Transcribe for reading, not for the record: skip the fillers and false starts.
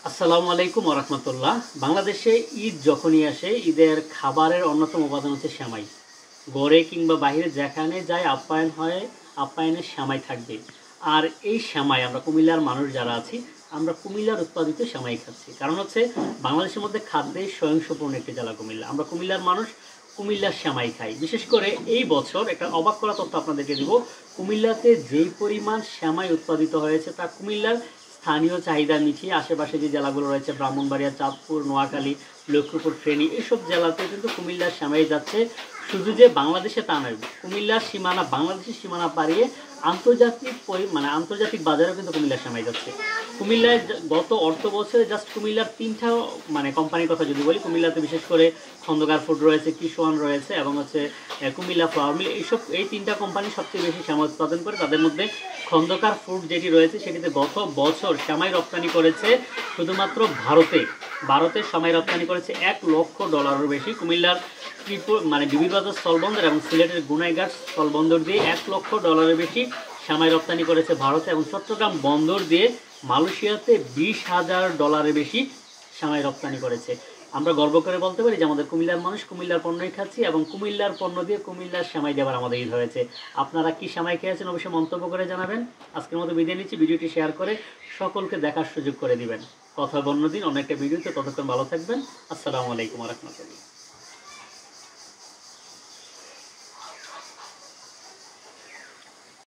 আসসালামু আলাইকুম ওয়া রাহমাতুল্লাহ। বাংলাদেশে ঈদ যখনই আসে, ঈদের খাবারের অন্যতম উপাদান হচ্ছে সেমাই। ঘরে কিংবা বাইরে যেখানে যাই আপ্যায়ন হয়, আপ্যায়নের সেমাই থাকবে। আর এই সেমাই আমরা কুমিল্লার মানুষ যারা আছি, আমরা কুমিল্লার উৎপাদিত সেমাই খাচ্ছি। কারণ হচ্ছে বাংলাদেশের মধ্যে খাদ্যে স্বয়ংসম্পূর্ণ একটি জেলা কুমিল্লা। আমরা কুমিল্লার মানুষ কুমিল্লার সেমাই খাই। বিশেষ করে এই বছর একটা অবাক করা তথ্য আপনাদেরকে দিব। কুমিল্লাতে যেই পরিমাণ সেমাই উৎপাদিত হয়েছে তা কুমিল্লার স্থানীয় চাহিদা মিটিয়ে আশেপাশে যে জেলাগুলো রয়েছে ব্রাহ্মণবাড়িয়া, চাঁদপুর, নোয়াখালী, লক্ষ্মীপুর, ফেনী এসব জেলাতে কিন্তু কুমিল্লার সেমাই যাচ্ছে। শুধু যে বাংলাদেশে তা নয়, কুমিল্লার সীমানা বাংলাদেশের সীমানা পাড়িয়ে আন্তর্জাতিক বাজারেও কিন্তু কুমিল্লার সেমাই যাচ্ছে। কুমিল্লায় গত অর্থ বছরে জাস্ট কুমিল্লার তিনটা কোম্পানির কথা যদি বলি, কুমিল্লাতে বিশেষ করে খন্দকার ফুড রয়েছে, কিশোয়ান রয়েছে এবং হচ্ছে কুমিল্লা ফ্লাওয়ার মিল। এই তিনটা কোম্পানি সবচেয়ে বেশি সেমাই উৎপাদন করে। তাদের মধ্যে খন্দকার ফুড যেটি রয়েছে সেটিতে গত বছর সেমাই রপ্তানি করেছে শুধুমাত্র ভারতে সেমাই রপ্তানি করেছে $1,00,000 বেশি। কুমিল্লার বিবিবাজার স্থলবন্দর এবং সিলেটের গুনাইঘাট স্থলবন্দর দিয়ে $1,00,000 বেশি সেমাই রপ্তানি করেছে ভারতে, এবং চট্টগ্রাম বন্দর দিয়ে মালয়েশিয়াতে $20,000 বেশি সেমাই রপ্তানি করেছে। আমরা গর্ব করে বলতে পারি যে আমাদের কুমিল্লার মানুষ কুমিল্লার পণ্যই খাচ্ছি, এবং কুমিল্লার পণ্য দিয়ে কুমিল্লার সেমাই দেওয়ার আমাদের ঈদ হয়েছে। আপনারা কি সেমাই খেয়েছেন অবশ্যই মন্তব্য করে জানাবেন। আজকের মতো বিদায় নিচ্ছি। ভিডিওটি শেয়ার করে সকলকে দেখার সুযোগ করে দিবেন। কথা অন্যদিন অন্য একটা ভিডিওতে। ততক্ষণ ভালো থাকবেন। আসসালামু আলাইকুম ওয়া রাহমাতুল্লাহ।